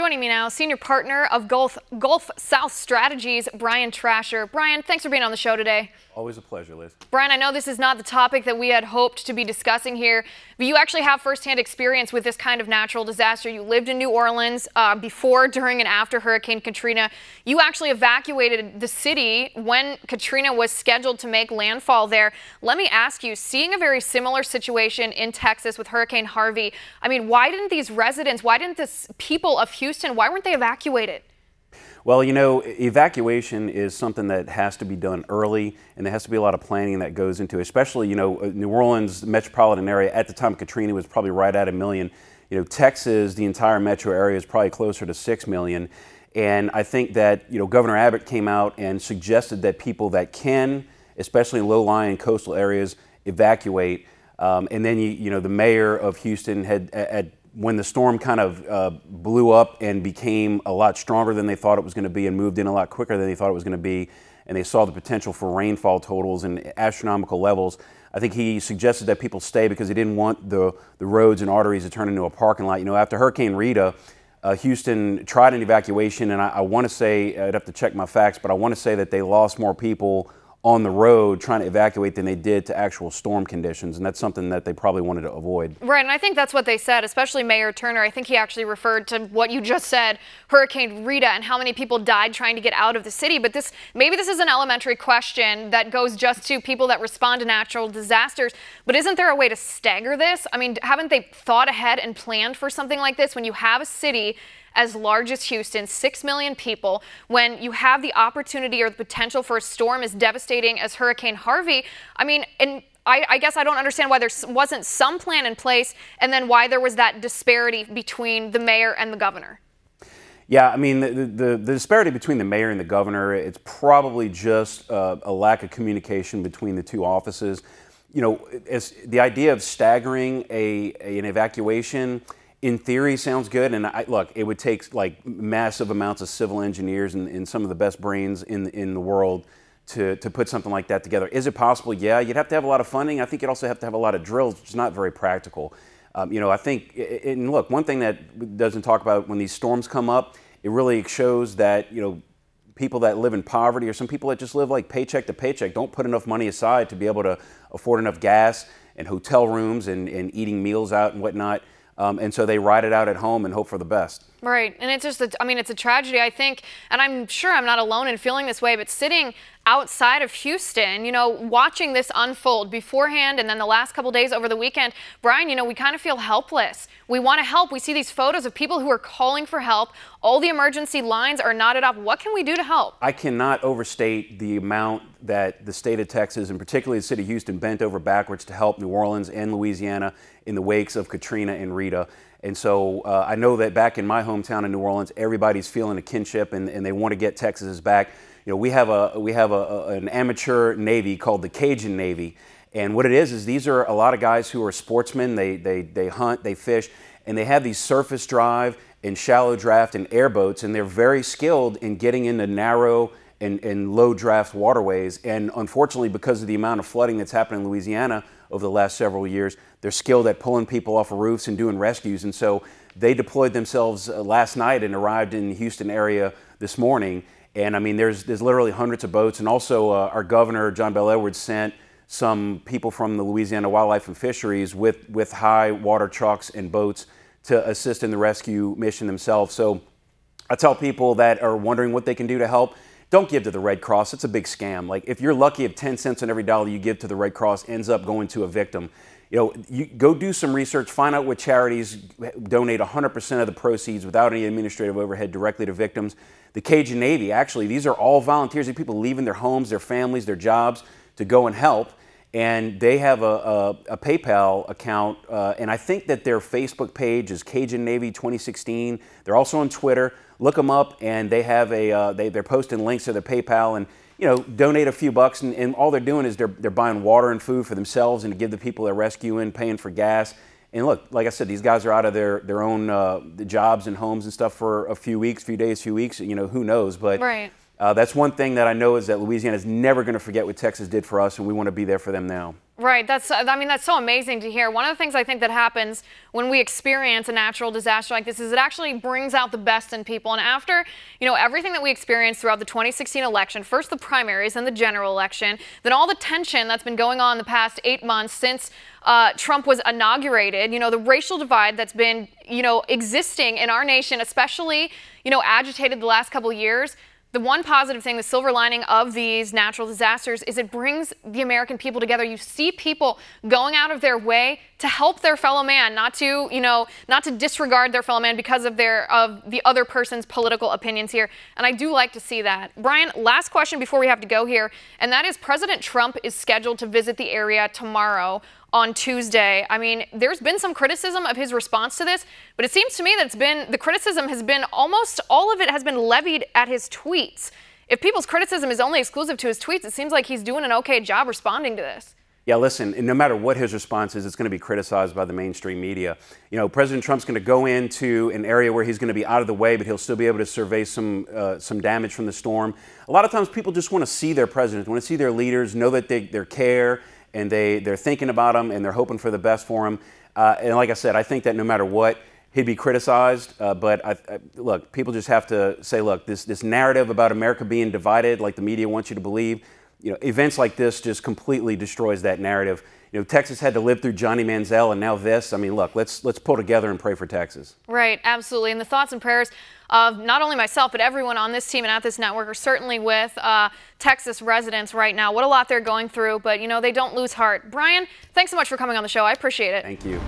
Joining me now, senior partner of Gulf South Strategies, Brian Trasher. Brian, thanks for being on the show today. Always a pleasure, Liz. Brian, I know this is not the topic that we had hoped to be discussing here, but you actually have firsthand experience with this kind of natural disaster. You lived in New Orleans before, during, and after Hurricane Katrina. You actually evacuated the city when Katrina was scheduled to make landfall there. Let me ask you, seeing a very similar situation in Texas with Hurricane Harvey, I mean, why didn't these residents, why didn't the people of Houston, why weren't they evacuated? Well, you know, evacuation is something that has to be done early, and there has to be a lot of planning that goes into it, especially, you know, New Orleans metropolitan area at the time of Katrina was probably right at 1 million. You know, Texas, the entire metro area is probably closer to 6 million. And I think that, you know, Governor Abbott came out and suggested that people that can, especially in low-lying coastal areas, evacuate. And then, you know, the mayor of Houston had when the storm kind of blew up and became a lot stronger than they thought it was going to be and moved in a lot quicker than they thought it was going to be, and they saw the potential for rainfall totals and astronomical levels, I think he suggested that people stay because he didn't want the roads and arteries to turn into a parking lot. You know, after Hurricane Rita, Houston tried an evacuation, and I want to say, I'd have to check my facts, but I want to say that they lost more people on the road trying to evacuate than they did to actual storm conditions, and that's something that they probably wanted to avoid. Right, and I think that's what they said, especially Mayor Turner. I think he actually referred to what you just said, Hurricane Rita, and how many people died trying to get out of the city. But maybe this is an elementary question that goes just to people that respond to natural disasters, but isn't there a way to stagger this? I mean, haven't they thought ahead and planned for something like this when you have a city as large as Houston, 6 million people, when you have the opportunity or the potential for a storm as devastating as Hurricane Harvey? I mean, and I guess I don't understand why there wasn't some plan in place, and then why there was that disparity between the mayor and the governor. Yeah, I mean, the disparity between the mayor and the governor, it's probably just a lack of communication between the two offices. You know, the idea of staggering an evacuation, in theory, sounds good, and look, it would take like massive amounts of civil engineers and some of the best brains in the world to put something like that together. Is it possible? Yeah, you'd have to have a lot of funding. I think you'd also have to have a lot of drills, which is not very practical. You know, I think, and look, one thing that doesn't talk about when these storms come up, it really shows that, you know, people that live in poverty or some people that just live like paycheck to paycheck don't put enough money aside to be able to afford enough gas and hotel rooms and eating meals out and whatnot. And so they ride it out at home and hope for the best. Right. And it's just, I mean, it's a tragedy, I think, and I'm sure I'm not alone in feeling this way, but sitting outside of Houston, you know, watching this unfold beforehand and then the last couple days over the weekend, Brian, you know, we kind of feel helpless. We want to help. We see these photos of people who are calling for help. All the emergency lines are knotted up. What can we do to help? I cannot overstate the amount that the state of Texas, and particularly the city of Houston, bent over backwards to help New Orleans and Louisiana in the wakes of Katrina and Rita. And so I know that back in my hometown in New Orleans, everybody's feeling a kinship and they want to get Texas's back. You know, we have an amateur Navy called the Cajun Navy. And what it is these are a lot of guys who are sportsmen. They hunt, they fish, and they have these surface drive and shallow draft and airboats, and they're very skilled in getting into narrow and low draft waterways. And unfortunately, because of the amount of flooding that's happened in Louisiana over the last several years, they're skilled at pulling people off of roofs and doing rescues. And so they deployed themselves last night and arrived in the Houston area this morning. And I mean, there's literally hundreds of boats. And also our governor, John Bel Edwards, sent some people from the Louisiana Wildlife and Fisheries with high water trucks and boats to assist in the rescue mission themselves. So I tell people that are wondering what they can do to help, don't give to the Red Cross. It's a big scam. Like, if you're lucky if 10 cents on every dollar you give to the Red Cross ends up going to a victim, you know, you go do some research, find out what charities donate 100% of the proceeds without any administrative overhead directly to victims. The Cajun Navy, actually, these are all volunteers, these people leaving their homes, their families, their jobs to go and help. And they have a PayPal account, and I think that their Facebook page is Cajun Navy 2016. They're also on Twitter. Look them up, and they have they're posting links to their PayPal, and you know, donate a few bucks, and all they're doing is they're buying water and food for themselves and to give the people they're rescuing, paying for gas. And look, like I said, these guys are out of their own jobs and homes and stuff for a few weeks, few days, few weeks. You know, who knows? But right. That's one thing that I know is that Louisiana is never going to forget what Texas did for us, and we want to be there for them now. Right. That's so amazing to hear. One of the things I think that happens when we experience a natural disaster like this is it actually brings out the best in people. And after, everything that we experienced throughout the 2016 election, first the primaries and the general election, then all the tension that's been going on the past 8 months since Trump was inaugurated, the racial divide that's been, existing in our nation, especially, agitated the last couple of years. The one positive thing, the silver lining of these natural disasters is it brings the American people together. You see people going out of their way to help their fellow man, not to disregard their fellow man because of the other person's political opinions here. And I do like to see that. Brian, last question before we have to go here, and that is President Trump is scheduled to visit the area tomorrow on Tuesday. I mean, there's been some criticism of his response to this, but it seems to me that the criticism has been almost all of it has been levied at his tweets. If people's criticism is only exclusive to his tweets, it seems like he's doing an okay job responding to this. Yeah, listen, no matter what his response is, it's going to be criticized by the mainstream media. President Trump's going to go into an area where he's going to be out of the way, but he'll still be able to survey some damage from the storm. A lot of times people just want to see their president, want to see their leaders, know that they care, and they're thinking about him, and they're hoping for the best for him. And like I said, I think that no matter what, he'd be criticized. But look, people just have to say, look, this narrative about America being divided, like the media wants you to believe, events like this just completely destroys that narrative. Texas had to live through Johnny Manziel, and now this. I mean, look, let's pull together and pray for Texas. Right, absolutely. And the thoughts and prayers of not only myself, but everyone on this team and at this network are certainly with Texas residents right now. What a lot they're going through, but, they don't lose heart. Brian, thanks so much for coming on the show. I appreciate it. Thank you.